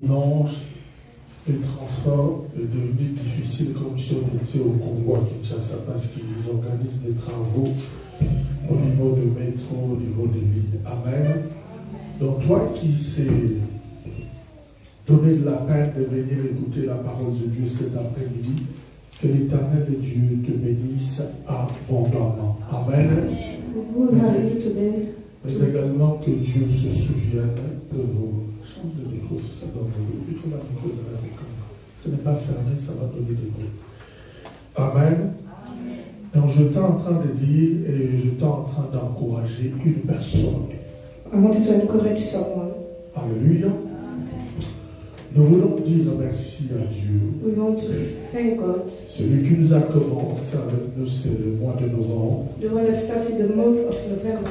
Non, les transports est devenu difficile comme si on était au Congo à Kinshasa parce qu'ils organisent des travaux au niveau du métro, au niveau des lignes. Amen. Donc toi qui s'est donné de la peine de venir écouter la parole de Dieu cet après-midi, que l'Éternel de Dieu te bénisse abondamment. Amen. Mais également que Dieu se souvienne de vous. Change de micro si ça donne de l'eau. Il faut la micro de la micro. Ce n'est pas fermé, ça va donner des bruits. Amen. Donc je t'ai en train de dire et je t'ai en train d'encourager une personne. I wanted to encourage someone. Alléluia. Nous voulons dire merci à Dieu. We want to thank God. Celui qui nous a commencé avec nous, c'est le mois de novembre. The one that started the month of November.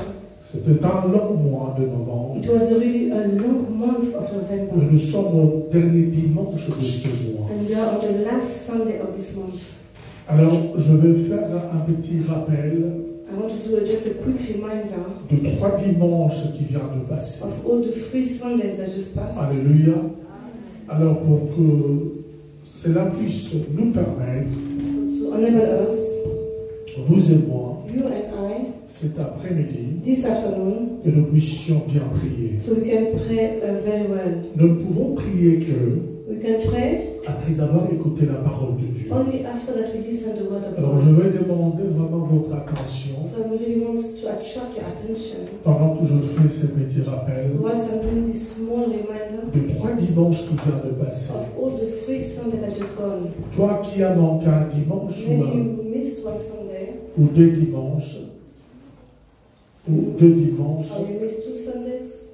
C'était un long mois de novembre. It was really a long month of November. Nous sommes au dernier dimanche de ce mois. And we are on the last Sunday of this month. Alors, je vais faire un petit rappel I want to do just a quick reminder de 3 dimanches qui viennent de passer. of all the 3 Sundays that just passed. Alléluia. Alors, pour que cela puisse nous permettre, To enable us, vous et moi, you and I, cet après-midi, this afternoon, que nous puissions bien prier. so we can pray very well. Nous ne pouvons prier que We can pray après avoir écouté la parole de Dieu. only after that we listen to the word of Alors, God. je vais demander vraiment votre attention So I really want to attract your attention pendant que je fais ce petit rappel whilst I'm doing this small reminder de 3 dimanches qui viennent de passer. of all the 3 Sundays that just gone. Toi qui as manqué un dimanche Maybe you missed one Sunday, ou 2 dimanches, ou 2 dimanches, or you missed 2 Sundays,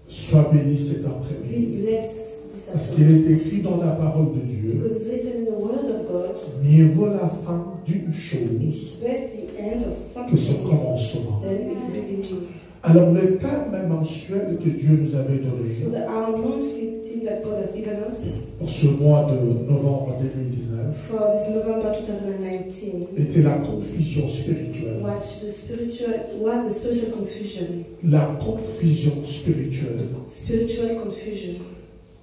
sois béni cet be après-midi. blessed this Parce qu'il afternoon. est écrit dans la parole de Dieu, Because it's written in the word of God, mieux vaut la fin d'une chose it's best the end of que son something commencement. than its beginning. Alors le thème mensuel que Dieu nous avait So donné our monthly theme that God has given us pour ce mois de novembre 2019 for this November 2019 était la confusion spirituelle. was the spiritual confusion. La confusion spirituelle. Spiritual confusion.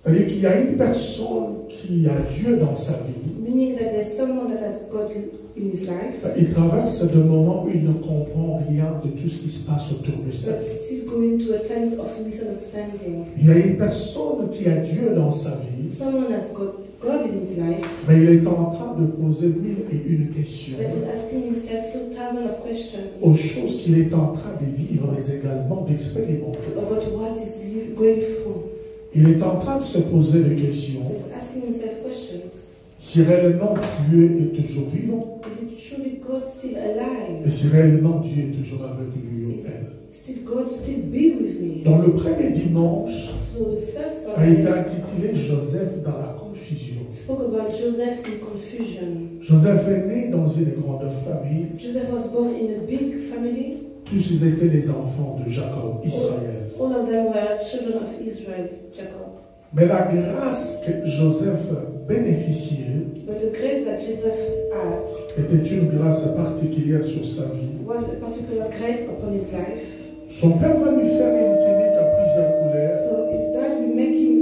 C'est-à-dire qu'il y a une personne qui a Dieu dans sa vie. Meaning that there's someone that has God in his life, Il traverse des moments où il ne comprend rien de tout ce qui se passe autour de sa but vie. still going through a times of misunderstanding. Il y a une personne qui a Dieu dans sa vie, Someone has got God in his life, mais il est en train de poser 1001 questions but is asking himself so thousands of questions aux choses qu'il est en train de vivre, mais également d'expérimenter. about what is going through. Il est en train de se poser des questions. So he's asking himself questions. Si réellement Dieu est toujours vivant, Is it truly God still alive? et si réellement Dieu est toujours avec lui ou elle. Still God still be with me? Dans le premier dimanche, So the first a été Sunday intitulé Joseph dans la confusion. spoke about Joseph in confusion. Joseph est né dans une grande famille. Joseph was born in a big family. Tous ils étaient les enfants de Jacob, Israël. All of them were children of Israel, Jacob. Mais la grâce que Joseph bénéficiait But the grace that Joseph had était une grâce particulière sur sa vie. was a particular grace upon his life. Son père va lui faire une tunique à plusieurs couleurs. So his dad will make him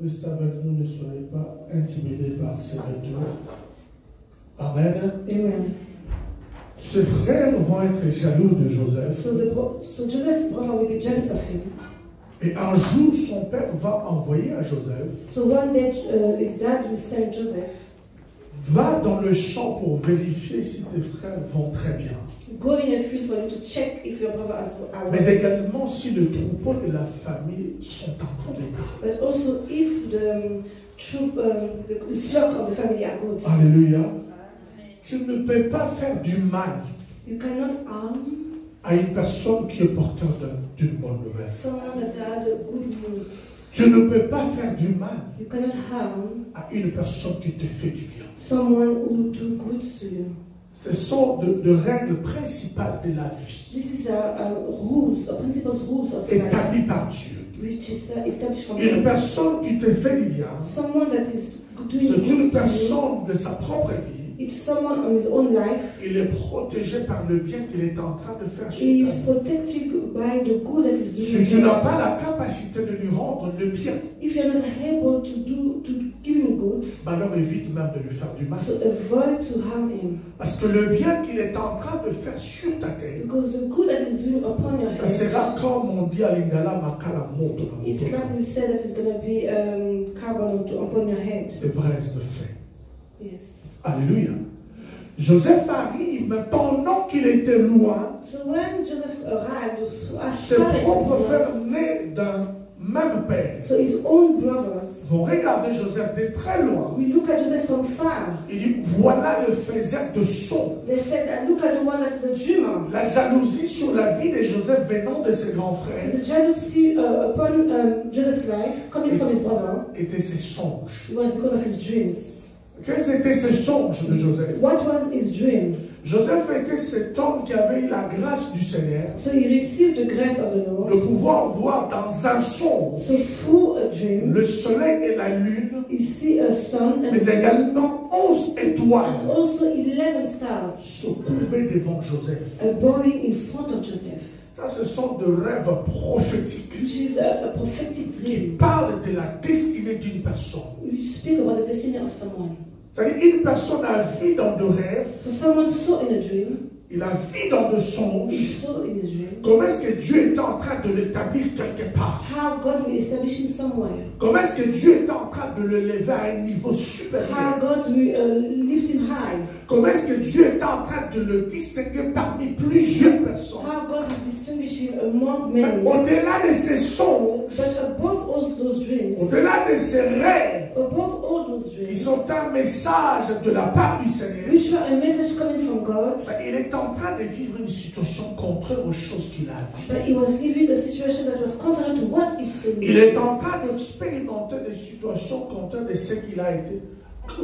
Restez avec nous, ne soyez pas intimidés par ces retours. Amen. Amen. Ses frères vont être jaloux de Joseph. So Joseph's brother will be jealous of him. Et un jour, son père va envoyer à Joseph, So one day his dad will send Joseph, va dans le champ pour vérifier si tes frères vont très bien. go in a field for you to check if your brother are Mais well. également si le troupeau de la famille sont en bon état. But also if the flock of the family are good. Alléluia. Tu ne peux pas faire du mal You cannot harm à une personne qui est porteur d'une bonne nouvelle. someone that had good news. Tu ne peux pas faire du mal You cannot harm à une personne qui te fait du bien. someone who do good to you. Ce sont de règles principales de la vie This is a rules, a principles rules of life, établies par Dieu. which is established from Une God. personne qui te fait du bien, Someone that is doing c'est good une to you personne de sa propre vie It's someone on his own life. Il est protégé par le bien qu'il est en train de faire sur He is ta vie. protected by the good that he's Si doing. tu n'as pas la capacité de lui rendre le bien, If you're not able to give him good, bah alors évite même de lui faire du mal. so avoid to harm him. Parce que le bien qu'il est en train de faire sur ta tête, Because the good that he's doing upon your ça head, sera comme on dit à Lingala, Makala Moto. it's like we said that it's going to be carbon upon your head. Des braises de feu. Yes. Alléluia. Joseph arrive pendant qu'il était loin. So when Joseph arrived, as Ses far as he propres was, frères nés d'un même père so his own brothers, vont regarder Joseph de très loin. we look at Joseph from far. Il dit, voilà le faiseur de son. They said, look at the one that is the dreamer. La jalousie sur la vie de Joseph venant de ses grands So frères the jealousy upon Joseph's life, coming from his brother, était ses songes. it was because of his dreams. Quels étaient ces songes de Joseph? What was his dream? Joseph était cet homme qui avait eu la grâce du Seigneur So he received the grace of the de Lord. pouvoir voir dans un songe So through a dream, le soleil et la lune, he see a sun mais également 11 and étoiles also 11 stars se courber devant Joseph. bowing in front of Joseph, Ça, ce sont des rêves prophétiques which is a prophetic qui dream. parlent de la destinée d'une personne. We speak about the destiny of someone. C'est-à-dire une personne a vu dans de rêves, So someone saw in a dream, il a vu dans de he songes, saw in his dream, comment est-ce que Dieu est en train de l'établir quelque part. how God will establish him somewhere. Comment est-ce que Dieu est en train de le lever à un niveau How supérieur. God will lift him high. Comment est-ce que Dieu est en train de le distinguer parmi plusieurs personnes. How God will distinguish him among Mais many. au-delà de ces songes, But above all those dreams, au-delà de ces rêves, above all those qui dreams, sont un message de la part du Seigneur, which were a message coming from God, il est en train de vivre une situation contraire aux choses qu'il a vues. but he was living a situation that was contrary to what he saw. Il est en train d'expérimenter des situations contraires de ce qu'il a été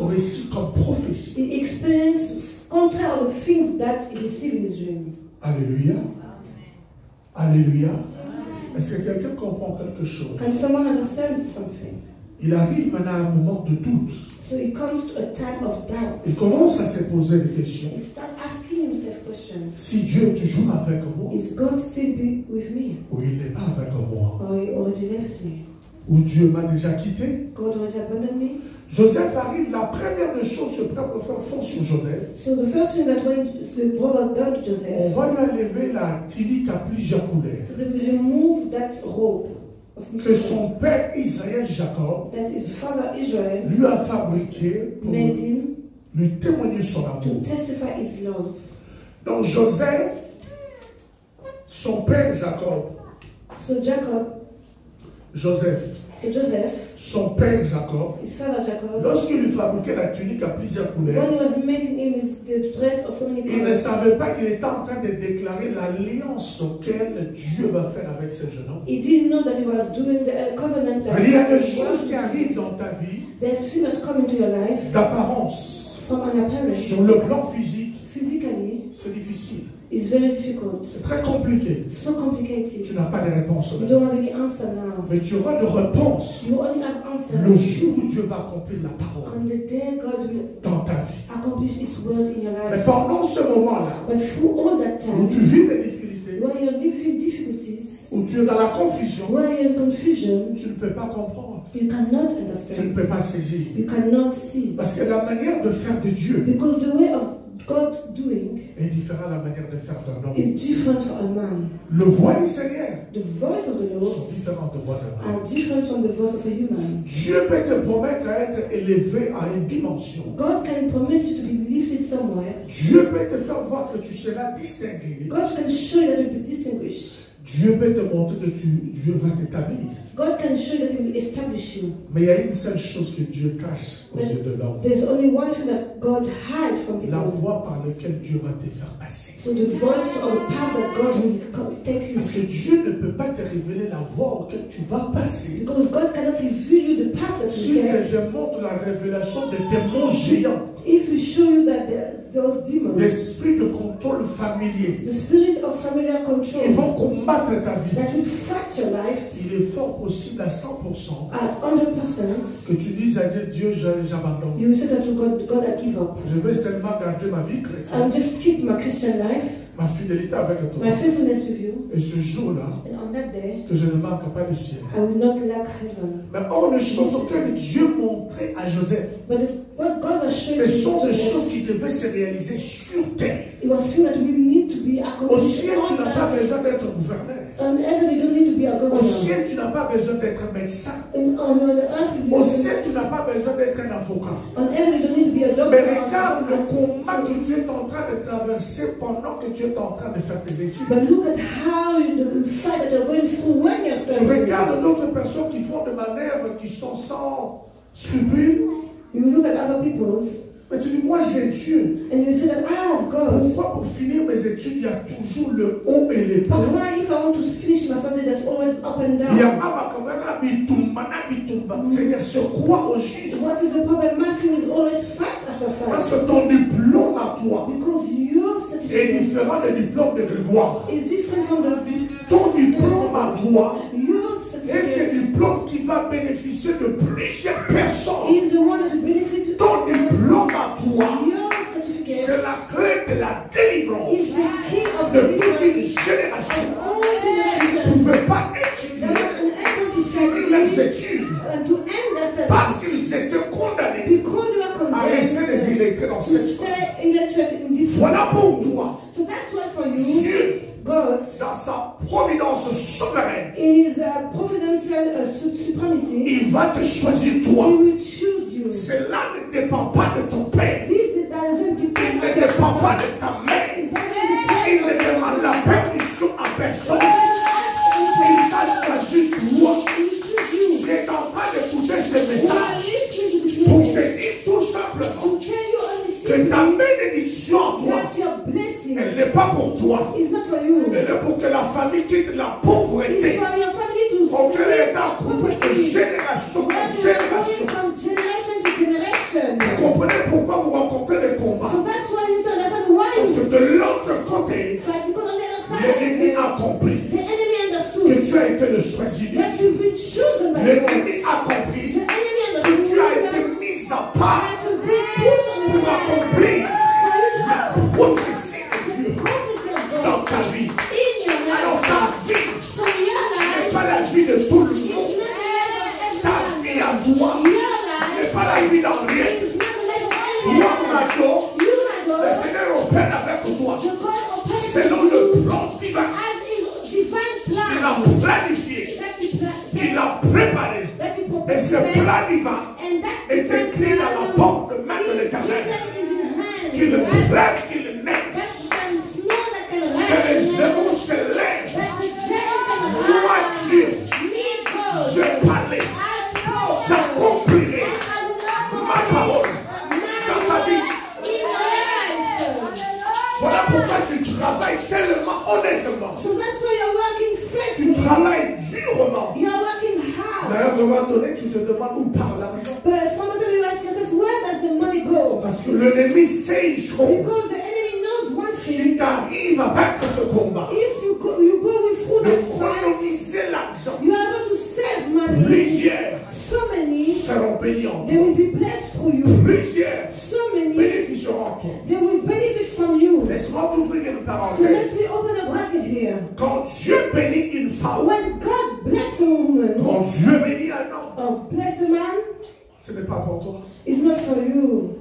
récit comme prophétie. He experienced contrary of things that he received in his dream. Alléluia. Alléluia. Est-ce que quelqu'un comprend quelque chose? Can someone understand something? Il arrive maintenant à un moment de doute. So he comes to a time of doubt. Il commence à se poser des questions. He starts asking himself questions. Si Dieu est toujours avec moi, Is God still be with me? ou il n'est pas avec moi, Or he already left me? ou Dieu m'a déjà quitté. God already abandoned me? Joseph arrive, la première des choses, ce propre frère fond sur Joseph. So the first thing that when the brother done to On Joseph, va lui enlever la tunique à plusieurs couleurs. so they will remove that robe of Que son père Israël Jacob that his father Israel lui a fabriqué pour made him lui témoigner son to amour. testify his love. Donc Joseph, son père Jacob, So Jacob, Joseph, so Joseph, son père Jacob, his father Jacob, lorsqu'il lui fabriquait la tunique à plusieurs when couleurs, he was making him the dress of so many il ne colors, savait pas qu'il était en train de déclarer l'alliance auquel Dieu va faire avec ce jeune homme. he didn't know that he was doing the covenant that Il y a des God choses qui was. arrivent dans ta vie There's things that come into your life d'apparence. from an appearance. Sur le plan physique, Physically, c'est difficile. it's very difficult, C'est très compliqué. so complicated. Tu n'as pas de réponse. You don't have any answer now. Mais tu auras de réponse You only have answer le jour où Dieu va accomplir la parole on the day God will dans ta vie. accomplish His word in your Mais life. pendant ce moment-là, But through all that où time, tu vis des difficultés, where you're living difficulties, où tu es dans la confusion, where you're in confusion, tu ne peux pas comprendre. you cannot Tu ne understand. peux pas saisir. You cannot seize. Parce que la manière de faire de Dieu Because the way of God doing est différente de la manière de faire d'un homme. is different for a man. Le voix du Seigneur The voice of the sont Lord différentes de voix d'un homme. are different from the voice of a human. Dieu peut te promettre à être élevé à une dimension. God can promise you to be lifted somewhere. Dieu peut te faire voir que tu seras distingué. God can show you that you'll be distinguished. Dieu peut te montrer que Dieu va t'établir. God can show you that He will establish you. Mais il y a une seule chose que Dieu cache aux yeux de l'homme. There's only one thing that God hides from La people. voie par laquelle Dieu va te faire passer. So the voice or the path that God will take you. Parce que Dieu ne peut pas te révéler la voie auquelle tu vas passer. Because God cannot reveal you the path that S'il you take. te démontre la révélation des démons géants, If we show you that those demons, l'esprit de contrôle familier, the spirit of familiar ils control vont combattre ta vie. that will fight your life, Il est fort possible à 100%, at 100%, que tu dises à Dieu, Dieu, j'abandonne. you will say that to God, God, I give up. Je vais seulement garder ma vie chrétienne, I'll just keep my Christian life, ma fidélité avec toi. my faithfulness with you, Et ce jour-là, and on that day, que je ne manque pas le ciel. I will not lack heaven. Mais or, les choses auxquelles Dieu montrait à Joseph, But what God was showing ce sont des me, choses qui devaient se réaliser sur terre. it was things that we need to be Au accomplished ciel, tu on n'as pas earth. besoin d'être gouverneur. On earth, you don't need to be a Au governor. ciel, tu n'as pas besoin d'être médecin. On earth, Au ciel, tu n'as pas besoin d'être un avocat. on earth, you don't need to be a doctor. Mais regarde le combat que tu es en train de traverser pendant que tu es en train de faire tes études. But look at how the fight that you're going through when you're Tu studying. regardes d'autres personnes qui font des manœuvres qui sont sans scrupules. You look at other people's, Mais tu dis, moi j'ai Dieu. and you say that I have God. Pourquoi pour finir mes études, il y a toujours le haut et les bas? Why, if I want to finish my study, there's always up and Il y a down? Seigneur, sur quoi au juste? What is the problem? My thing is always fight after Parce fight. que ton diplôme à toi Because your est certificate différent du diplôme de Grégoire. is different from Ton diplôme à toi your est ce certificate diplôme qui va bénéficier de plusieurs personnes. is the one that benefits Ton diplôme à toi, your c'est certificate la clé de la délivrance is the key of de the toute une deliverance génération. of all Tu ne generations. pouvais pas They étudier were unable to finir leurs study études and to end their parce studies qu'ils étaient condamnés because they were à rester des condemned illettrés dans to cette école. stay illiterate in this Voilà world. pour toi. So that's why for you, Dieu, God, dans sa providence souveraine, in His providential supremacy, il va te choisir He toi. will choose you. Cela ne dépend pas de ton père. This doesn't Il depend ne on your dépend pas father. de ta mère. It doesn't Il depend ne demande la permission à personne. Il t'a choisi toi. He will choose you. Il n'est en train d'écouter ce You are message listening to this pour te message dire tout simplement to tell you only que ta simply bénédiction en toi, that your blessing elle n'est pas pour toi. is not for you. Elle est pour que la famille quitte la It's pauvreté for your family to auquel elle est accroupée de poverty. génération en Where you are génération. going from generation to generation. Vous comprenez pourquoi vous rencontrez des combats? So that's why you need to understand why Parce you que de l'autre côté, fight. Because on the other l'ennemi side, a compris the enemy que understood tu as été le choisi de that Dieu. you've been chosen by God. L'ennemi a compris The enemy que understood tu as été that mis à part you've been put on the pour side accomplir for you to la prophétie de the Dieu prophecy of dans God ta vie. in your Alors life. ta vie So your n'est life pas la vie de tout le is monde. not Ta vie à toi your n'est life. pas la vie dans rien. It's not the life of Toi, anyone. Majo, You, my le God, Seigneur opère avec toi the God operates selon le plan divin as his divine qu'il plan a planifié, qu'il a préparé. that he Et ce prepared, plan divin and that est divine écrit dans la plan porte de main de is l'Éternel. written is in hand. Qu'il Right? rêve, qu'il neige, That can snow, that can que rain, les that gémeaux se lèvent. the giant can Toi, rise. Dieu, Me, God, je parlais, I spoke, j'accomplirai and I will not ma parole dans ta vie. in your life. Voilà pourquoi tu travailles tellement honnêtement. So that's why you're working Tu faithfully. travailles durement. You're working hard. D'ailleurs, à un moment donné, tu te demandes où part l'argent. But from the time you ask yourself, where does the money go? Parce que l'ennemi sait une chose. Because the enemy knows one Si thing. tu arrives à vaincre ce combat, If you go with through de that fight, économiser l'argent, you are able to save money. plusieurs So many, seront bénis en they toi. will be blessed through you. Plusieurs So many, bénéficieront en toi. they will benefit from you. Laisse-moi t'ouvrir une So parenthèse. let's open a bracket here. Quand Dieu bénit une femme, When God bless a woman quand Dieu bénit un homme, or bless a man, ce n'est pas pour toi. it's not for you.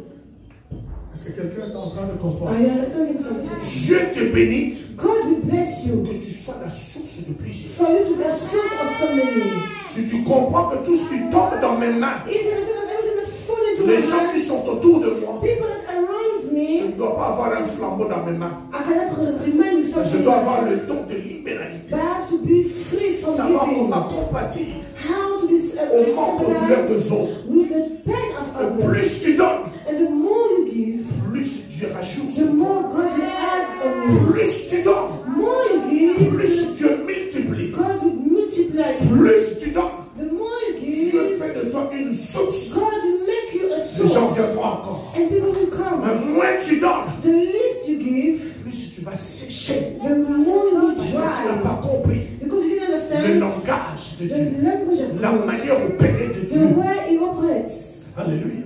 Est-ce que quelqu'un est en train de comprendre? Are you understanding something? Dieu te bénit God will bless you pour que tu sois la source de plusieurs. for you to be a source of so many. Si tu comprends que tout ce qui tombe dans mes mains, If you understand that everything that's falling into les my gens qui hand, sont autour de moi, people that around je me, ne dois pas avoir un flambeau dans mes mains. I cannot remain with Je something. dois avoir le don de libéralité. But I have to be free from Savoir giving. comment compatir How to be au manque aux douleurs des sympathized autres. with the pain of Et others. plus tu donnes, And the more you give, plus Dieu rajoute. the more God will add on you. Plus tu donnes, The more you give, plus Dieu multiplie. God will multiply you. Plus tu donnes, The more you Dieu give, fait de toi une source. God will make you a Les gens source. viendront encore. And people will come. Mais moins tu donnes, The least you give, plus tu vas sécher. the more you will Parce que tu n'as dry. pas compris Because you didn't le understand langage de de the Dieu, language of la God, manière opérée de the Dieu. way He operates. Alléluia.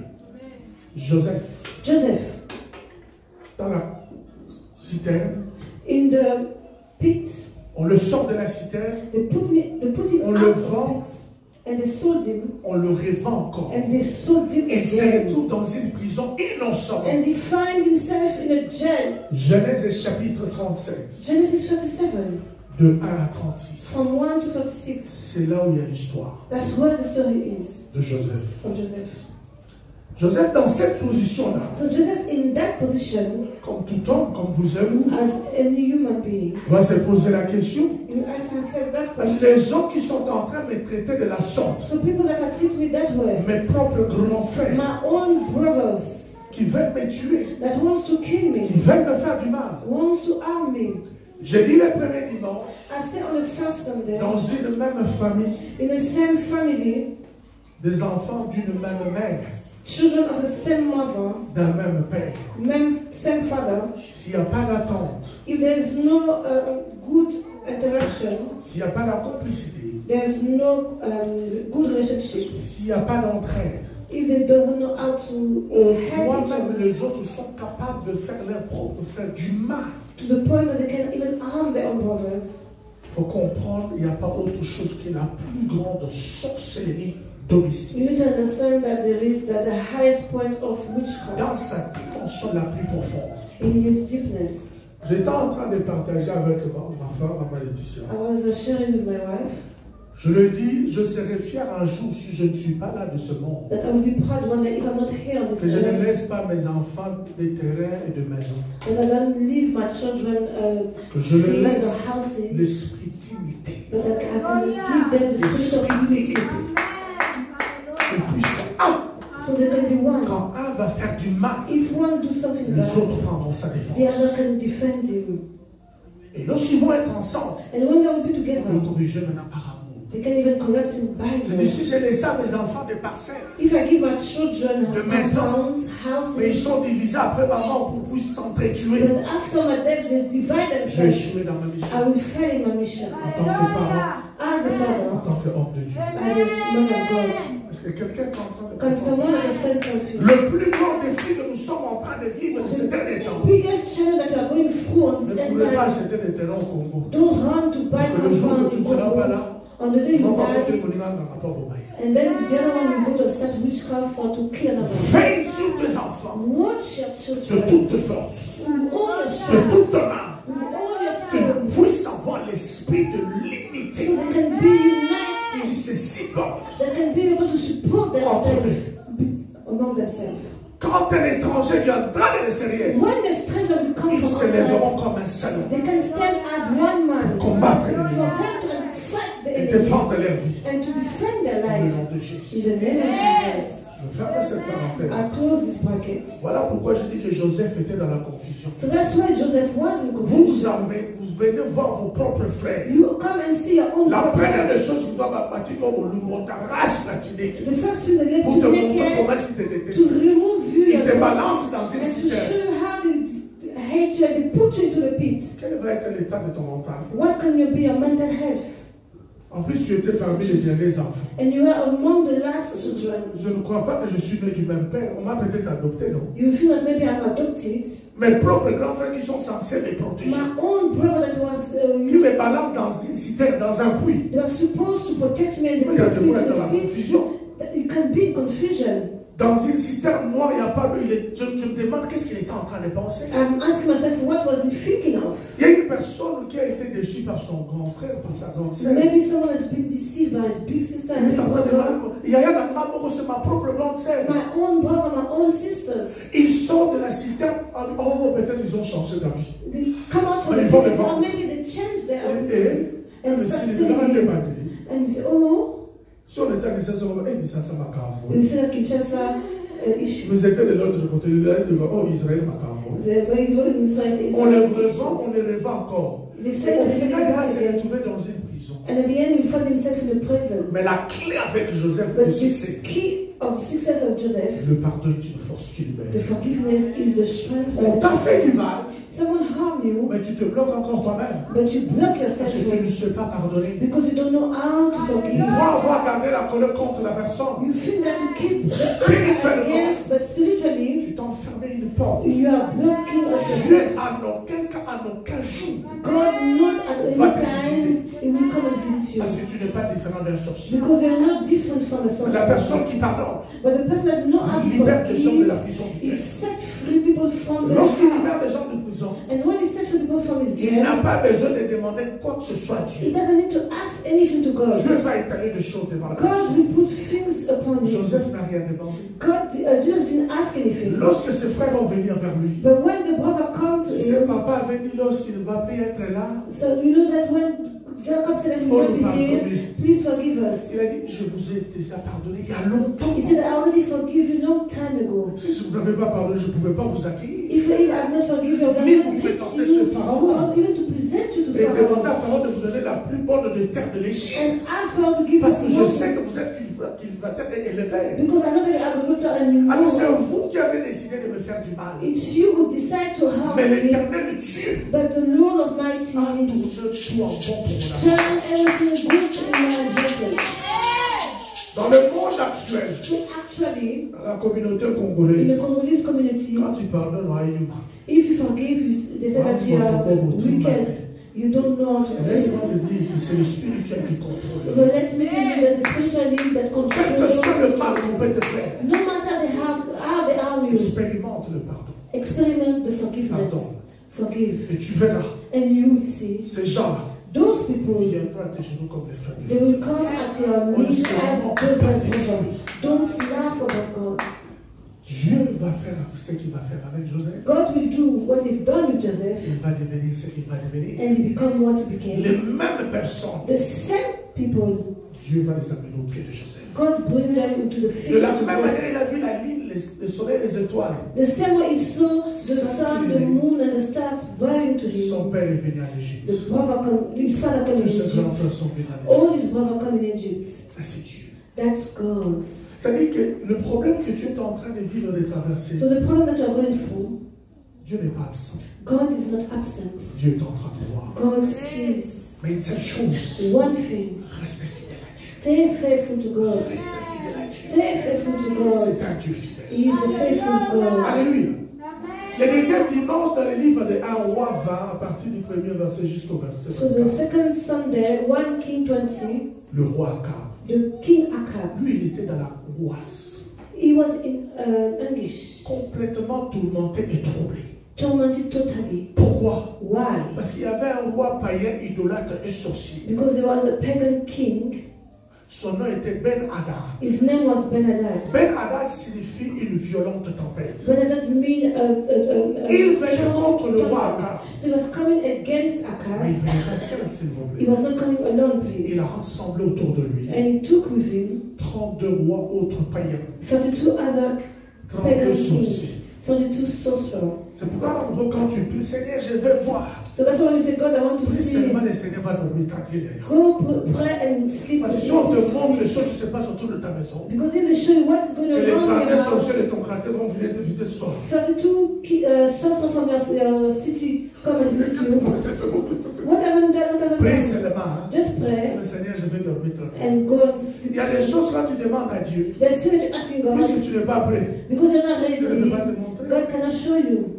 Joseph, Joseph, dans la citerne, in the pit, on le sort de la citerne, they put him on out le of the vend, pit, and they sold him, on le revend encore. and they sold him Il se again. retrouve dans une prison innocente. And he finds himself in a jail. Genèse chapitre 37, Genesis 37, de 1 à 36. from 1 to 36. C'est là où il y a l'histoire That's where the story is de Joseph. of Joseph. Joseph, dans cette position-là, So Joseph, in that position, comme tout homme, comme vous et vous, as any human being, va se poser la question. you ask yourself that question. Les gens qui sont en train de me traiter de la sorte, So people that are treat me that way, mes propres grands frères, my own brothers qui veulent me tuer, that wants to kill qui me, veulent me faire du mal. wants to harm me. J'ai dit le premier dimanche, I say on the first Sunday, dans une même famille, in the same family, des enfants d'une même mère, children of the same mother, d'un même père. same father, S'il n'y a pas d'attente, if there is no good interaction, s'il n'y a pas de complicité, there's no good relationship, s'il n'y a pas d'entraide, if they don't know how to au help point each même other, les autres sont capables de faire leur propre frère du mal. to the point that they can even harm their own brothers. Il faut comprendre, il n'y a pas autre chose que la plus grande sorcellerie domestique. You need to understand that there is the highest point of witchcraft Dans sa dimension la plus profonde. in its deepness. J'étais en train de partager avec ma femme, Maman Laetitia. I was sharing with my wife Je le dis, je serai fier un jour si je ne suis pas là de ce monde. that I will be proud one day if I'm not here on this Que je ne earth, laisse pas mes enfants des terrains et de maisons. that I don't leave my children Que je free leur in the laisse houses, l'esprit d'unité. but that I can give them the spirit of unity, Qu'ils puissent, so they can be one. quand un va faire du mal, If one do something les bad, autres prendront sa the défense. other can defend him. Et lorsqu'ils vont être ensemble, And when they will be together, le corriger maintenant par amour. they can even correct him by Je dis, them. si je laisse à mes enfants des parcelles, If I give my children De maison. compounds, mais ils houses, sont divisés après ma mort pour qu'ils s'entretuer, but after my death they divide je vais themselves, échouer dans ma I mission. will fail in my mission. En tant que parent, As a en father, tant qu'homme de Dieu. as a man of God, Est-ce que quelqu'un est en train de can comprendre? someone understand something? Le plus grand défi que nous sommes en train de vivre de ces derniers temps, The biggest challenge that we are going through on ne this end pouvez pas time, acheter des terrains au Congo. don't run to buy Que le jour que tu ne seras pas compound là, on the day on you va rencontrer die, le monument dans la porte au bail. and then the other one will go to start witchcraft or to kill another. Veille sur tes enfants Watch your de children toute force, with all your de strength, toute main, with all your qu'ils soul, puissent avoir l'esprit de so l'unité they can be qui united, se supporte they can be able to support entre themselves eux. among themselves. Quand un étranger viendra de l'extérieur, When the stranger will come ils from se outside, lèveront comme un seul homme they can stand as one man pour combattre for l'ennemi them to fight the et enemy défendre leur vie. and to defend their Au life. nom de Jésus. In the name of Jesus, Je ferme cette I parenthèse. close this bracket. Voilà pourquoi je dis que Joseph était dans la confusion. So that's why Joseph was in Vous confusion. vous venez voir vos propres frères. You come and see your own La première brother. des choses qui doit m'abattre comme on t'arrache la tunique The first thing they pour need te to montrer make comment it, est-ce qu'il te to déteste. remove you Il your te clothes balance dans une and to citerne. show you how they hate you and they put you into the pit. Quel va être l'état de ton mental? What can you be your mental health? En plus, tu étais parmi les derniers enfants. And you were among the last children. Je ne crois pas que je suis né du même père. On m'a peut-être adopté, non? You feel that maybe I'm adopted. Mes propres grands frères qui sont censés me protéger, My own brother that was, qui me balancent dans une citerne, dans un puits. they were supposed to protect me and they Oui, il y a put des me mots into dans la the pit. confusion. That you can be in confusion. Dans une citerne noire, il n'y a pas d'eau. Je me demande qu'est-ce qu'il était en train de penser. I'm asking myself, what was he thinking of? Il y a une personne qui a été déçue par son grand frère, par sa grande sœur. Maybe someone has been deceived by his big sister and Il big est en train de brother. dire, il y a rien dans ma mort, c'est ma propre grande sœur. My own brother, my own sisters. Ils sortent de la citerne, oh, peut-être ils ont changé d'avis. They come out from Mais the ils vont pit, le voir. or maybe they change their own. Et And le start ciel est dans singing. le And you say, oh, si on était à ça, ça m'a calmé. you say that Kinshasa issue. Vous étiez de l'autre côté, oh, Israël m'a calmé. The way it was in Israel, On les revend, on les revend encore. they Et say au that they final, il va se again. retrouver dans une prison. And at the end, he will find himself in a prison. Mais la clé avec Joseph, But le the succès, key of the success of Joseph, le pardon est une force qui the libère. forgiveness is the strength On of t'a fait du mal, someone harm you, mais tu te bloques encore toi-même. but you block Parce yourself que tu ne sais pas pardonner. because you don't know how to Tu forgive. crois avoir gardé la colère contre la personne. You think that you keep Spirituellement, against, but spiritually, tu t'es enfermé une porte. you are blocking Dieu, yourself. en aucun jour, God, not at any time, He will come and visit you. parce que tu n'es pas différent d'un sorcier. Because you're not different from a La sorcerer. personne qui pardonne But the person that knows how to libère les gens de la forgive, prison du He cœur. set free people from their Lorsqu'il libère house. les gens de prison, And when He set free people from His il jail, n'a pas besoin de demander quoi que ce soit à He Dieu. doesn't need to ask anything to God. Dieu va étaler des choses devant la God personne. will put things upon you. Joseph n'a rien demandé. Jesus didn't ask anything. Lorsque ses frères vont venir vers lui, But when the brother come to ses him, papa avait dit lorsqu'il ne va plus être là, so you know that when Jacob said that he will not be here, please forgive us. il a dit, je vous ai déjà pardonné il y a longtemps. He said, I already forgive you long time ago. Si je ne vous avais pas pardonné, je ne pouvais pas vous accueillir. If I have not forgiven you, I will Mais not vous meet présentez you, ce Pharaon. or even to present you to Et demandez à Pharaoh. Pharaon de vous donner la plus bonne des terres de l'Égypte. And ask Pharaoh to give Parce que you je more. sais que vous êtes qu'il va être élevé. Because I know that you are going to and you Alors c'est know vous qui avez décidé de me faire du mal. it's you who decide to harm Mais me. l'Éternel Dieu But the Lord Almighty a tourné tout en bon pour mon amour. turn everything good in my advantage. Dans le monde actuel, But actually, dans la communauté in the congolaise, Congolese community, quand tu pardonnes, if you forgive, they say that you are wicked. You don't know how to laisse-moi forgive. te dire que c'est le spirituel qui contrôle. But let me tell you that the spiritual being that Quel que soit le mal controls, qu'on peut te faire, no matter how they harm you, expérimente le pardon. experiment the forgiveness. Forgive. Et tu verras, And you will see ces gens-là those people, viendront à tes genoux comme les frères de they Jésus. will come at your knees as brothers and sisters. Don't laugh about God. Dieu va faire ce qu'il va faire avec Joseph. God will do what He's done with Joseph, Il va devenir ce qu'il va devenir. and he become what he became. Les mêmes personnes, The same people, Dieu va les amener au pied de Joseph. God bring them into the feet De la of même Joseph. manière, il a vu la lune, le soleil, les étoiles. The same way he saw the sun, the moon, and the stars bowing to Son him. père est venu en Égypte. His father come in Tous ses grands Egypt. frères sont venus en Égypte. All his brothers come in Egypt. Ça, c'est Dieu. That's God. Ça dit que le problème que tu es en train de vivre, de traverser, So the problem that you're going through, Dieu n'est pas absent. God is not absent. Dieu est en train de voir. God sees. Mais une seule chose, One thing. reste fidèle à Dieu. Stay faithful to God. Reste fidèle à Dieu. Stay faithful to God. C'est un Dieu fidèle. He is a faithful God. Alléluia. Le deuxième dimanche dans le livre de 1 roi 20, à partir du premier verset jusqu'au verset So the 24, second Sunday, 1 King 20, le roi Akab, the King Akab, lui, il était dans la rouasse, he was in anguish, complètement tourmenté et troublé. tormented totally. Pourquoi? Why? Parce qu'il y avait un roi païen, idolâtre et sorcier. Because there was a pagan king. Son nom était Ben-Hadad. His name was Ben-Hadad. Ben-Hadad signifie une violente tempête. Ben-Hadad means Il venait contre le roi Akab. So he was coming against Mais Akab. il venait pas seul, s'il vous He plaît. was not coming alone, please. Il a rassemblé autour de lui And he took with him 32 rois autres païens, 32 other 32 pagan sorciers. kings, 32 sorcerers. C'est pourquoi quand tu pries, Seigneur, je vais voir. So that's why you say, God, I want to Prie see. seulement, le Seigneur va dormir tranquille. Go pray and sleep. Parce que si on te montre les choses qui se passent autour de ta maison, Because if they show you what is going et les on in 32 your house, sorciers de ton quartier vont venir te visiter ce soir. 32 sorcerers from your city come and visit you. Ça fait beaucoup de temps. What haven't done, what haven't Prie done? seulement. Hein. Just pray Le Seigneur, je vais dormir tranquille. and go and Il sleep. y a des choses là, tu demandes à Dieu. There's so much asking God Puisque tu n'es pas prêt, because you're not Dieu ne peut pas ready. te montrer. God cannot show you.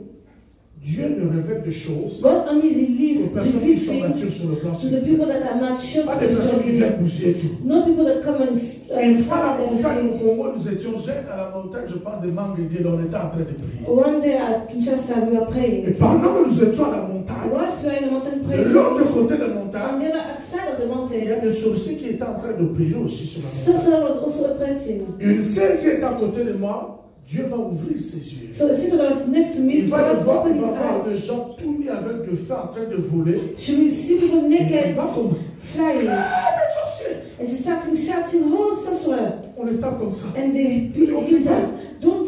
Dieu ne révèle des choses God only aux personnes qui reveals sont matures things sur le plan to the people spirituel. that are mature Pas des personnes qui spiritually. viennent bouger et tout. Not people that come and Une fois à la stand montagne and au Congo, nous étions jeunes à la montagne, je parle de Manguégué, on était en train de prier. one day at Kinshasa we were Et praying. pendant que nous étions à la montagne, Whilst we were in the mountain de praying, l'autre côté de la on montagne, the other side of the il y a mountain, des sorciers qui étaient en train de prier aussi sur la montagne. sorcerer was also operating. Une celle qui est à côté de moi, Dieu va ouvrir ses yeux. So the sister that was next to me, Il va God voir, opened il va voir his des eyes. gens tout mis avec le feu en train de voler. She will see people Et il naked, va comme flying. ah, des sorciers! And she started shouting, oh, sorcerer. On est comme ça. And they hit her. Don't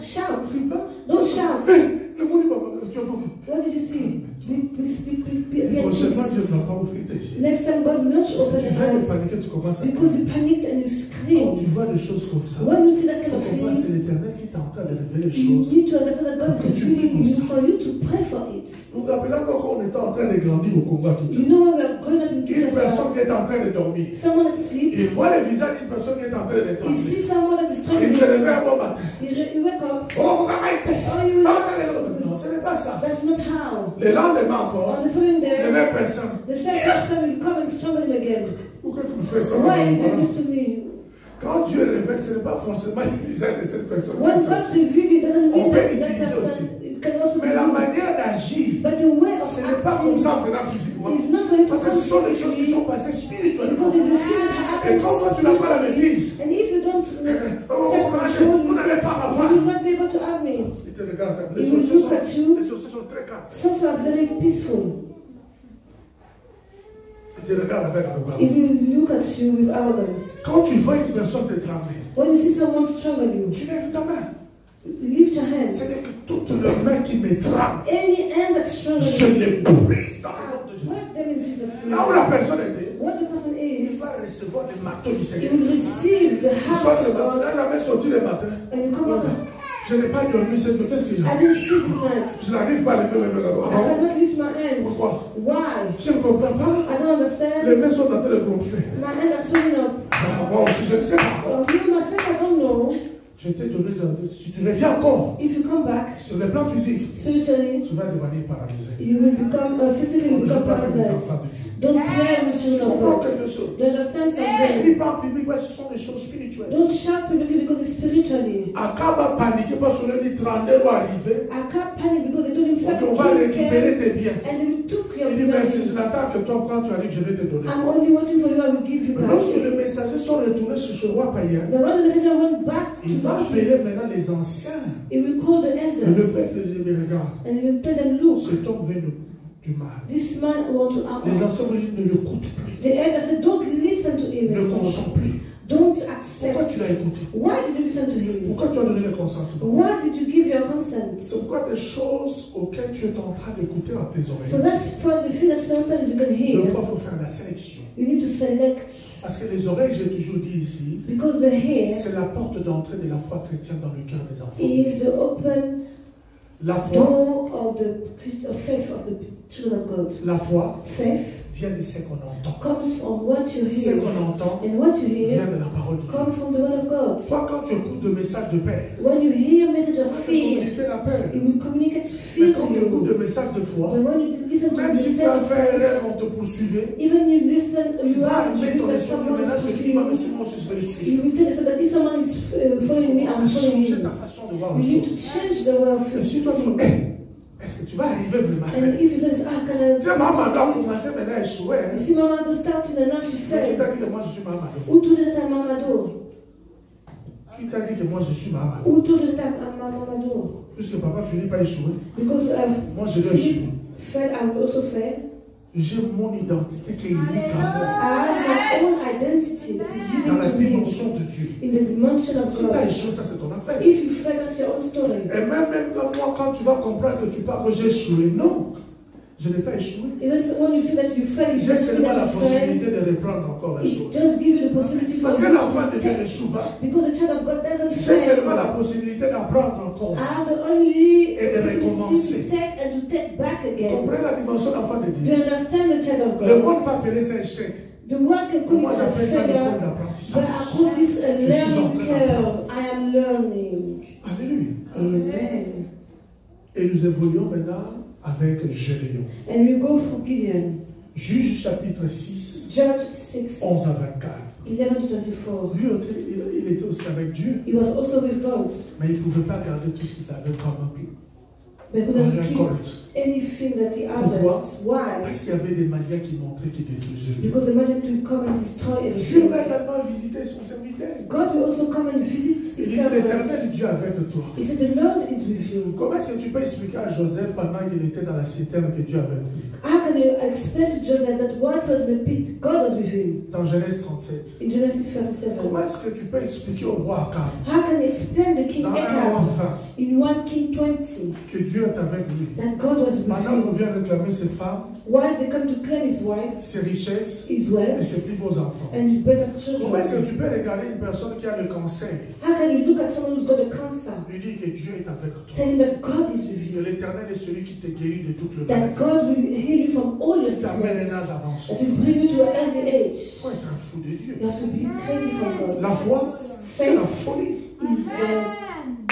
shout. Crie pas. Don't shout. Le monde il va. Tu vas voir. What did you see? Tu Prochainement, Dieu ne va pas ouvrir tes yeux. Next time God will not Si open tu your viens de eyes paniquer, tu commences à because you paniquer. panicked and you Quand screamed. tu vois des choses comme ça, When you see that il kind faut of comprendre que c'est thing, l'Éternel qui est en train de révéler les you choses. need to understand that God is revealing you for you to pray for it. Vous vous rappelez encore quand on était en train de grandir au Congo à You Kinshasa? know when we are growing up in Une personne Kinshasa, qui est en train de dormir. someone is asleep, Il voit le visage d'une personne qui est en train de he trembler. sees someone that is Il struggling, se réveille un bon matin. he wake up, Oh, vous arrêtez. oh you Non, ce n'est pas ça. that's not how. Le lendemain encore, On the following la day, même personne. the same person will come and struggle him again. Pourquoi tu me fais ça? Why are you doing this to me? Quand Dieu révèle, ce n'est pas forcément le visage de cette personne. When God reveals it doesn't mean On peut that that l'utiliser person, aussi. it can also Mais be la used. manière d'agir, But the way of ce n'est pas comme acting ça en faisant physiquement. is not for you to Parce que ce sont des choses qui consciously, sont passées spirituellement. because it's a spirit that Et happens quand toi tu n'as pas la maîtrise, and if you don't vous self-control, n'allez pas you m'avoir. will not be able to have me. Il te regarde. Les He will sorciers look at you. sont très calmes. Some are very peaceful. Il te regarde avec arrogance. He will look at you with arrogance. Quand tu vois une personne te trembler, When you see someone struggle you, tu lèves ta main. lift your hands. C'est que toutes les mains qui me tremblent, Any hand that je struggles, les brise dans le nom de Jésus. break them in Jesus' Là où name. la personne était, What the person il is, va recevoir le marteau du he Seigneur. will receive the Tu sors hand le of matin, tu God n'as jamais sorti le matin. and you come out. Je n'ai pas dormi cette nuit. Qu'est-ce que I didn't sleep tonight. je n'arrive pas à lever mes mains. I cannot lift my hands. Pourquoi? Why? Je ne comprends pas. I don't understand. Les mains sont en train de gonfler. My hands are swelling up. Ah, bon, si je ne sais pas. You myself, I don't know. Je t'ai donné, si tu reviens encore If you come back sur le plan physique, spiritually, tu vas devenir paralysé. you will become physically Je become parle des paralyzed. enfants de Dieu. Don't play with children of Comprends God. quelque chose. You understand something? Crie pas en public, mais ce sont des choses spirituelles. Don't shout publicly because it's spiritually. Akab a paniqué parce qu'on a dit 32 vont arriver. I can't panic because they told him Donc on something va récupérer tes biens. and they took your Il dit, mais si je belongings. n'attends que toi, quand tu arrives, je vais te donner. I'm only waiting for you, I will give you Mais back. lorsque les messagers sont retournés sur ce roi païen, But when the messenger went back to il va the king, appeler maintenant les anciens. he will call the Et le elders peuple dit, mais regarde, and he will tell them, look, cet homme vient du mal. this man want to Les act. anciens vont dire, ne l'écoute plus. The elders said, don't listen to him Ne anymore. consens plus. Don't Pourquoi accept. tu l'as écouté? Why did you listen to him? Pourquoi tu as donné le consentement? Why did you give your consent? C'est pourquoi des choses auxquelles tu es en train d'écouter dans tes So oreilles. that's for the thing that sometimes you can Deux hear. fois, il faut faire la sélection. You need to select Parce que les oreilles, j'ai toujours dit ici, because the hair c'est la porte d'entrée de la foi chrétienne dans le cœur des enfants. is the open La foi, door of the faith of the children of God. la foi Faith vient de ce qu'on entend. comes from what you Ce hear, qu'on entend and what you vient hear de la parole de Dieu. comes from the word of God. Toi, quand tu écoutes de messages de paix, When you hear a message of tu vas fear, communiquer la paix. it will communicate Mais fear quand to tu écoutes you. de messages de foi, But when you listen to a même si tu message as of fait faith, erreur, on te poursuivait, even you listen, tu you vas are mettre sure ton that esprit, someone maintenant is celui qui va me pursuing suivre, moi aussi je vais le you. suivre. You will tell yourself that if someone is following me, I'm Ça following change you. ta façon de voir You les need to choses. change the way of Et si toi tu thinking. est-ce que tu vas arriver vraiment? And if you tell us, can I? Tu sais, maman doit commencer maintenant à échouer. You see, Mama do starting and now she Qui failed. t'a dit que moi je suis maman? Who told you that I'm Mama do? Qui t'a dit que moi je suis maman? Who told you that I'm Mama do? Puisque papa Philippe a échoué, Because moi je dois échouer. failed, I will also fail. J'ai mon identité qui est unique à moi. I have my own identity that is Dans la unique to me dimension de Dieu. in the dimension of Si tu as God. échoué, ça c'est ton affaire. If you fail, that's your own story. Et même comme moi, quand tu vas comprendre que tu parles, j'ai échoué. Non, je n'ai pas échoué. Even when you feel that you fail, you J'ai just feel seulement la that you fail. possibilité de reprendre encore la It chose. just gives you the possibility for Parce que you l'enfant de to Dieu take. n'échoue pas. Because the child of God doesn't J'ai seulement la fail. possibilité d'apprendre encore. I have the only Et de opportunity recommencer. to take and to take back Vous again. comprenez la dimension d'enfant de Do Dieu? you understand the child of Le monde God? peut appeler ça échec. The world can call Moi it a j'appelle ça l'école failure, but I d'apprentissage. call this a Je suis en learning train curve. I am learning. Alléluia. Amen. Et nous évoluons maintenant avec Gédéon. And we go for Gideon. Juge chapitre 6, Judge 6, 11 à 24. 11 to 24. Lui, il était aussi avec Dieu, He was also with God, mais il ne pouvait pas garder tout ce qu'il avait comme but he couldn't keep récolte. anything that he Pourquoi? harvests. Why? Parce qu'il y avait des manières qui montraient qu'il détruisait. Because the magic will come and destroy Dieu everything. va également visiter son serviteur. God will also come and visit Il his dit, servant. l'Éternel Dieu avec toi. He said, the Lord is with you. Comment est-ce que tu peux expliquer à Joseph pendant qu'il était dans la citerne que Dieu avait pris? How can can you explain to Joseph that whilst he was in the pit, God was with him? Dans Genèse 37. In Genesis 37. Comment est-ce que tu peux expliquer au roi Akab, How can you explain the king dans 1 Ahab roi 20, in 1 King 20 que Dieu est avec lui? that God was with Maintenant qu'on him? vient réclamer ses femmes, Whilst they come to claim his wife, ses richesses his et wealth, ses plus beaux enfants. and his better Comment est-ce children? que tu peux regarder une personne qui a le cancer How can you look at someone who's got a cancer, lui dire que Dieu est avec toi? telling that God is with Que you, l'Éternel est celui qui te guérit de toute le that mal. God will heal you from all your Il t'amène sickness, un âge avancé. that will bring you to an early age? Il faut être un fou de Dieu. You have to be crazy for God. La foi, c'est la folie.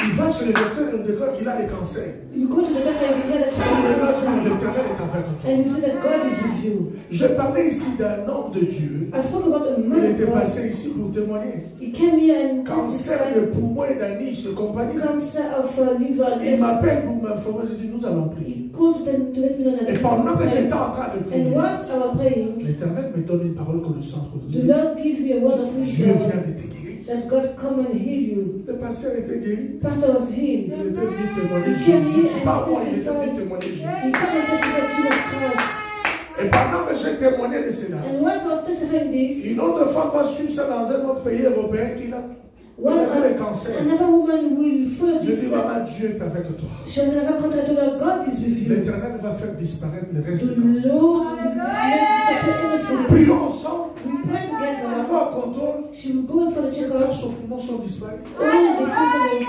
Il va chez le docteur et on déclare qu'il a le cancer. You go to the doctor and declare that you have cancer, L'Éternel est avec toi. and you say that God is with you. Je parlais ici d'un homme de Dieu. I spoke about a Il man of était God. passé ici pour témoigner. He came here and Cancer testified de poumon et d'anis et compagnie. cancer of liver and Il everything. m'appelle pour m'informer. Je dis, nous allons prier. He called them to let me know that Et pendant que j'étais en train de and prier, whilst I was praying, l'Éternel me donne une parole connaissance pour the dire, Lord give me a word of Dieu wisdom vient de te guérir. that God come and heal you. Le pasteur était guéri. Pastor was healed. Il était venu témoigner Jésus. C'est pas moi, il était venu témoigner Jésus. He came and testified Jesus Christ. Et pendant que j'ai témoigné de cela, And whilst I was testifying this, une autre femme va suivre ça dans un autre pays européen qui a le cancer. another woman will follow Je dis, this. maman, Dieu est avec toi. She has never contacted her. God is with you. L'Éternel va faire disparaître le reste The du cancer. Lord will separate everything. Prions ensemble. We pray On together. va au contrôle. She will go in for the Les checkup. taches au poumon sont disparues. All the things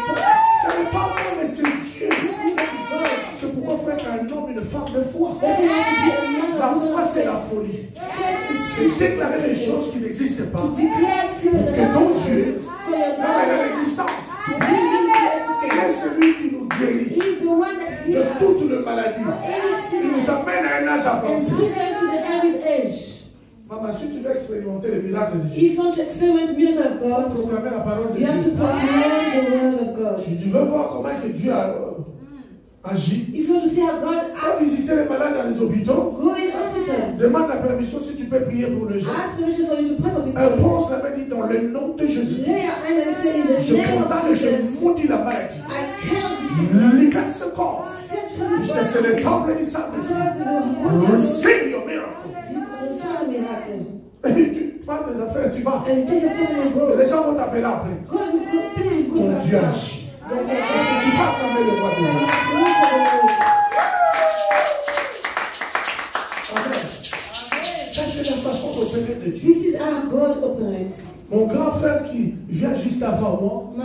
Ce n'est pas moi, mais c'est Dieu. that God. C'est pourquoi il faut être un homme, une femme de foi. That's why you have to be a man La of foi, woman c'est la faith. folie. Faith is C'est déclarer des choses qui n'existent pas. to declare fear that Que ton Dieu for your l'amène à God. l'existence. Bring him to Il est existence. celui qui nous guérit He is the one that de heals toute us le maladie. for any Il nous sickness amène à un âge and avancé. bring us to the early age. Maman, si tu veux expérimenter le miracle de Dieu, If you want to experiment the miracle of il faut God, proclamer la parole de you have to Dieu. proclaim the word of God. Si tu veux voir comment est-ce que Dieu a agi, If you want to see how God va acts, visiter les malades dans les hôpitaux. go in hospital. Demande la permission si tu peux prier pour les gens. Ask permission for you to pray for people. Impose la main, dit dans le nom de Lay Jésus. your hand and say in the Je name condamne of et je Jesus, maudis la maladie. I kill the sickness. Libère ce corps. Set free Parce this que c'est le body. temple du Saint-Esprit. Receive Receive your miracle. the miracle. Et tu prends tes affaires, tu vas. And take a step and Et go. les gens vont t'appeler après. God will completely go Ton back. Dieu agit. Est-ce que tu vas fermer le roi de Dieu? Amen. Ça, c'est la façon d'opérer de Dieu. This is how God operates. Mon grand frère qui vient juste avant moi, My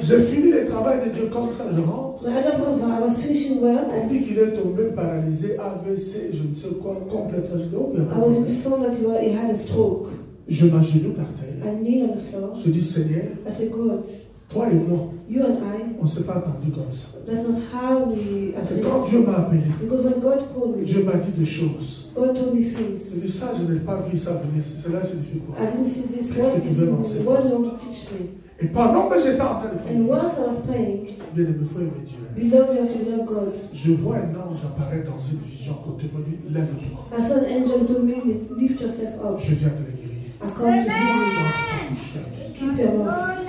j'ai fini le travail de Dieu comme ça, je rentre. other brother, I was finishing well, On and dit qu'il est tombé paralysé, AVC, je ne sais quoi, complètement. Je dis, oh, bien. I was informed that he had a stroke. Je m'agenouille par terre. I kneel on the floor. Je dis, Seigneur, I said, God, toi et moi, you and I, on ne s'est pas attendu comme ça. that's not how we C'est quand agree. Dieu m'a appelé, Because when God called me, Dieu m'a dit des choses. God told me Je things. dis, ça, je n'ai pas vu ça venir. Cela signifie quoi? I didn't see this. Qu'est-ce What que tu is veux m'enseigner? what do you want to teach me? Et pendant que j'étais en train de prier, And whilst I was praying, bien aimé frère et Dieu, beloved, you have to love God. je vois un ange apparaître dans une vision à côté de moi. Il dit, lève-toi. I saw an angel told me, lift yourself up. Je viens de le guérir. I come to heal you. Dans ta bouche fermée. Keep your mouth.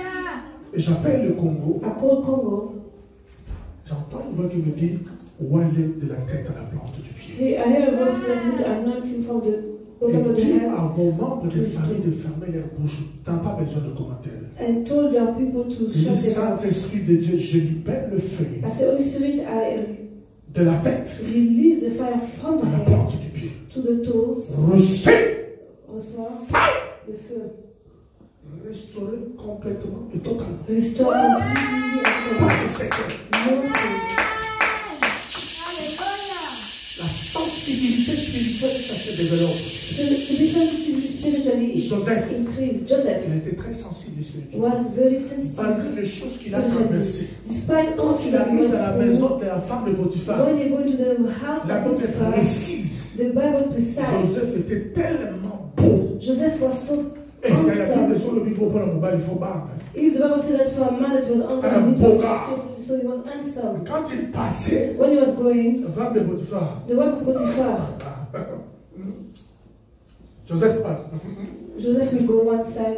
Et j'appelle le Congo. I call Congo. J'entends une voix qui me dit, ouale de la tête à la plante du pied. Hey, I hear a voice telling me to anoint him from the Et bottom of the dis head à vos membres de famille de fermer leur bouche. Tu n'as pas besoin de commentaires. and told their people to Le shut their mouth. Saint-Esprit de Dieu, je libère le feu I said, Holy Spirit, I de la tête release the fire from the à la head plante du pied. to the toes. Recevez, Also, the fur. restaurer complètement et totalement. Restore completely and Pas de secret. nothing. La sensibilité spirituelle, ça se développe. So to be sensitive spiritually is Joseph. increased. Joseph Il était très sensible spirituellement. was very sensitive. Malgré les choses qu'il a traversées. Despite Quand all il that he arrive went dans la through, maison de la femme de Potiphar, when you go to the house la of Bible est Potiphar, précise. the Bible precise. Joseph était tellement beau. Joseph was so Et il y a la handsome. Bible sur le Bible pour le mobile, il faut battre. If the Bible said that for a man that was Un handsome, he beau was gars. faithful, so he was handsome. Quand il passait, When he was going, la femme de Potiphar, the wife of Potiphar, Joseph passe. Joseph will go one side.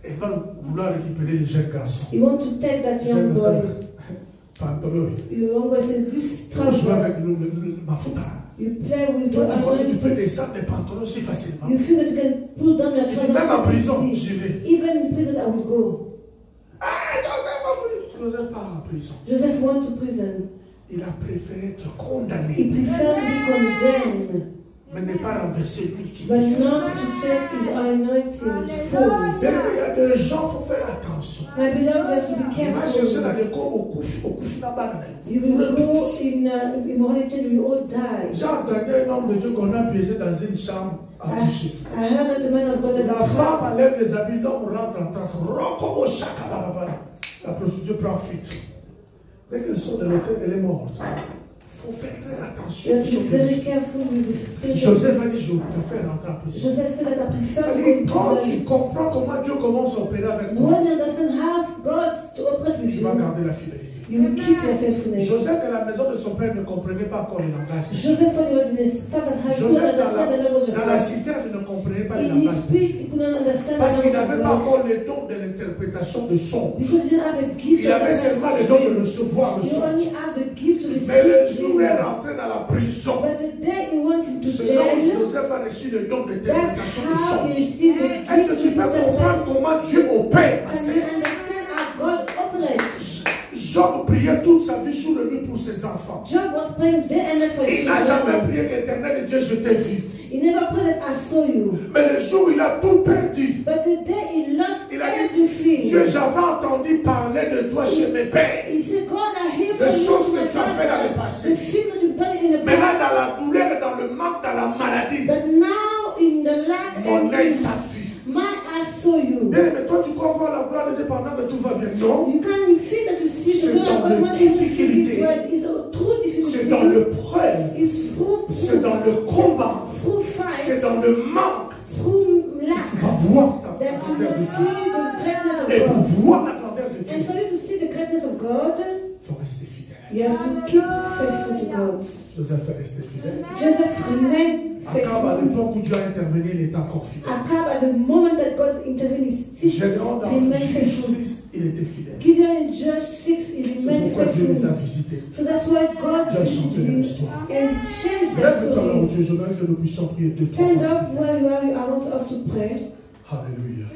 Elle va vouloir récupérer le jeune garçon. He want to take that young Jeune garçon. boy. pantalon. You always say this Tu joues trouser. avec ma fouta. You play with Toi, your tu crois que tu peux anointing. descendre les pantalons si facilement. You feel that you can pull down your trousers. Même en prison, so j'y easily. vais. Even in prison, I will go. Ah, Joseph part en prison. Joseph went to prison. Il a préféré être He condamné, preferred to be condemned, mais n'est pas renversé lui qui but était not to take his anointing fully. Il y a des gens, il faut faire attention. My beloved, you have to be Il va chercher dans careful. les corps au coufi là-bas. You will go in immorality and you will all die. J'ai entendu un homme de Dieu qu'on a piégé dans une chambre à coucher. I heard that the man of God La had femme enlève les habits, l'homme rentre en transe. Rokobo shaka bababa. La prostituée prend fuite. Dès qu'elle sort de l'hôtel, elle est morte. Il faut faire très attention. You have to be very careful with the spirit. Joseph a dit, je préfère rentrer en prison. Joseph said that I prefer to go Et in quand tu prison. comprends comment Dieu commence à opérer avec toi, When you understand how God to operate with tu vas you, garder la fidélité. you will keep your faithfulness. Joseph, dans la maison de son père, ne comprenait pas encore les langages. Joseph, when he was in his father's house, he couldn't Joseph, understand the language of dans la God. citerne, ne comprenait pas les In his langages. spirit, he couldn't understand Parce the qu'il language n'avait of pas God. encore le don de l'interprétation de son. Because he didn't have the gift Il of avait seulement le don de recevoir le You son. only have the gift to Mais le receive jour où il est it. rentré dans la prison, But the day he went into c'est là où jail, Joseph a reçu le don that's d'interprétation de how son. he received the Est-ce que tu gift peux of comprendre interpret. comment Dieu opère? And you understand how God operates. Job priait toute sa vie sous le lit pour ses enfants. Job was praying day and night for his Il n'a jamais children. prié qu'Éternel Dieu, je t'ai vu. He never prayed that I saw you. Mais le jour où il a tout perdu, But the day he lost il a dit, everything, Dieu, j'avais entendu parler de toi chez mes pères. he said, God, I hear Les from choses you que tu as fait dans le passé. the thing that you've done in the Mais là, past. dans la douleur, dans le manque, dans la maladie, But now in the lack mon œil and t'a vu. my eyes saw you. Bien, mais toi, tu crois voir la gloire de Dieu pendant que tout va bien? Non. You can feel that you see C'est the God dans of les God when you difficultés. feel it is through C'est dans difficulty. le preuve. It's through C'est dans le combat. through C'est fight, dans le manque. through Tu lack, vas voir la that you grandeur will de see Dieu. the greatness of Et pour God. voir la grandeur de And Dieu, for you to see the greatness of God, il faut rester fidèle. you have to keep faithful to God. Joseph est resté fidèle. Joseph remained Akab, à faithful. l'époque où Dieu a intervenu, il était encore fidèle. Akab, at the moment that God intervened, he still Gédéon, dans remained Juge faithful. 6, il était fidèle. Gideon in Judge 6, he C'est remained pourquoi Dieu les a faithful. visités. So that's why God Dieu a changé visited leur him histoire. and he changed that Lève-toi là où story. tu es, je veux que nous puissions prier deux trois Stand fois. up where you are. I want us to pray. Alléluia.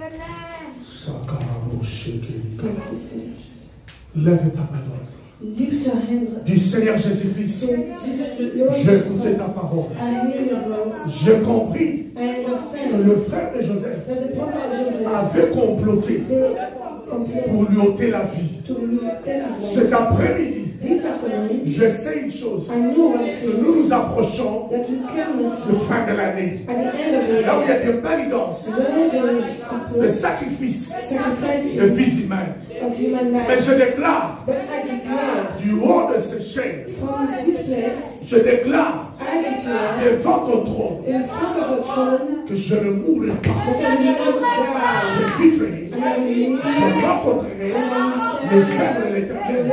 Sakarabo shekeli. Thanks to Savior Jesus. Lève ta main droite. Lift your hands. Du Seigneur Jésus-Christ, Say, Jesus, Lord, j'ai écouté ta parole. I hear your voice. J'ai compris I que understand le frère de Joseph that the prophet Joseph, avait comploté they complained pour lui ôter la vie. to tell his Cet wife. après-midi, This afternoon, je sais une chose, I know one que thing, nous nous approchons that we come de fin de l'année. at the end of the Là où il y year, a des manigances, when there des is sacrifices, de sacrifices vies humaines. of human Mais life. je déclare, But I declare du haut de ces chaînes, from this place, je déclare I declare devant ton trône in front of your throne que je ne mourrai pas. that I will not die. Je vivrai, And I will je rencontrerai les œuvres de l'Éternel.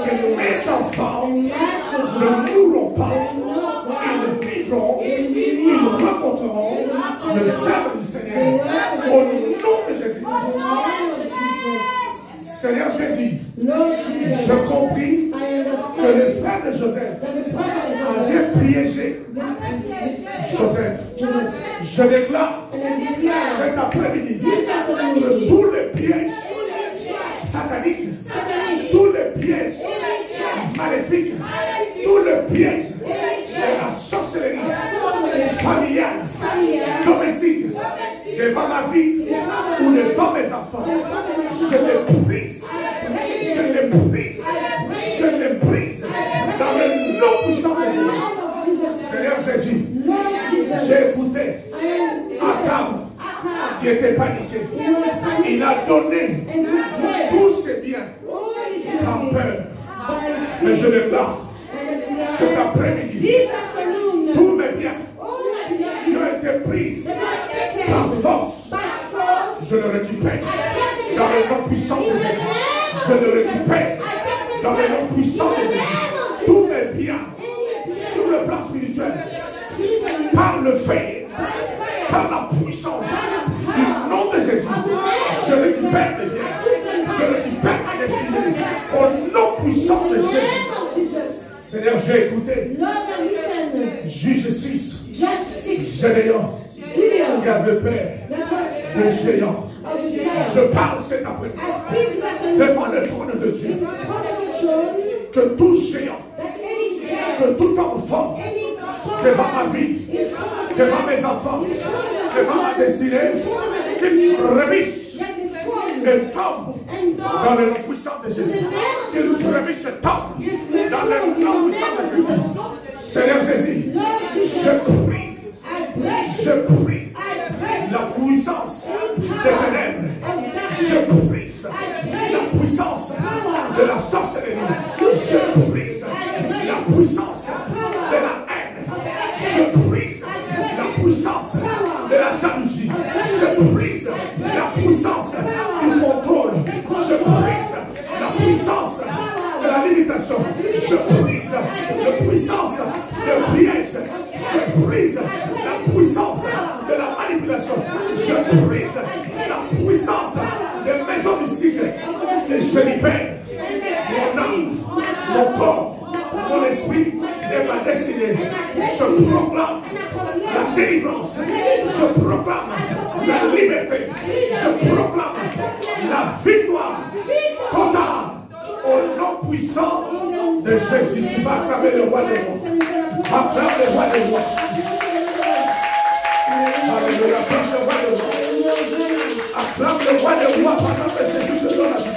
Que mes enfants and my children ne mourront pas. will not die. Ils vivront, ils rencontreront les œuvres du Seigneur. Au nom de Jésus-Christ. Seigneur Jésus, Lord Jesus, je compris I que understand le frère de Joseph that the prophet avait piégé Joseph. Joseph, Je déclare and I declare cet après-midi this que afternoon, tous les pièges sataniques, tous les pièges maléfiques, tous les pièges de la sorcellerie familiale, domestique, devant ma vie ou devant mes enfants, je les brise, je les brise, je les brise dans le nom puissant de Jésus. Seigneur Jésus, j'ai écouté Akab qui était paniqué. Il a donné tous ses biens par peur. Mais je déclare cet après-midi, tous mes biens qui ont été pris par force, je le récupère dans le nom puissant de Jésus. Je le récupère dans le nom puissant de Jésus. Tous mes biens sur le plan spirituel, par le fait, par la puissance du nom de Jésus, je récupère mes biens, je récupère ma destinée au nom puissant de Jésus. Seigneur, j'ai écouté. Lord, I listened. Juge 6. Judge 6. Gédéon. Gideon. Qui avait peur That was des afraid géants. of the giants. Je parle cet après-midi. I speak this afternoon. Devant le trône de Dieu. In front of the throne, Que tout géant, that any giant, que tout homme fort, any strong devant man, ma vie, in front of devant my mes life, enfants, in front of the devant ma children, destinée, in front of my qui destiny, remisse let me fall et tombe and dans go. le nom puissant de Jésus. Que nous remisse et tombe dans le nom puissant de Jésus. Seigneur Jésus, Lord je Jesus, brise, I break, je brise I break la puissance des ténèbres. Je brise la puissance de la sorcellerie. Je brise la puissance de la haine. Je brise la puissance de la jalousie. Je brise la puissance du contrôle. Je brise la puissance de la limitation. Je brise la puissance de piège. Je brise la puissance de la manipulation. Je brise la puissance des maisons mystiques. Et je libère mon âme, mon corps, mon esprit et ma destinée. Je proclame la délivrance. Je proclame la liberté. Je proclame la victoire totale au nom puissant de Jésus. Tu vas acclamer le roi des rois. Acclame le roi des rois. Alléluia. Acclame le roi des rois. Acclame le roi des rois pendant que Jésus te donne la victoire.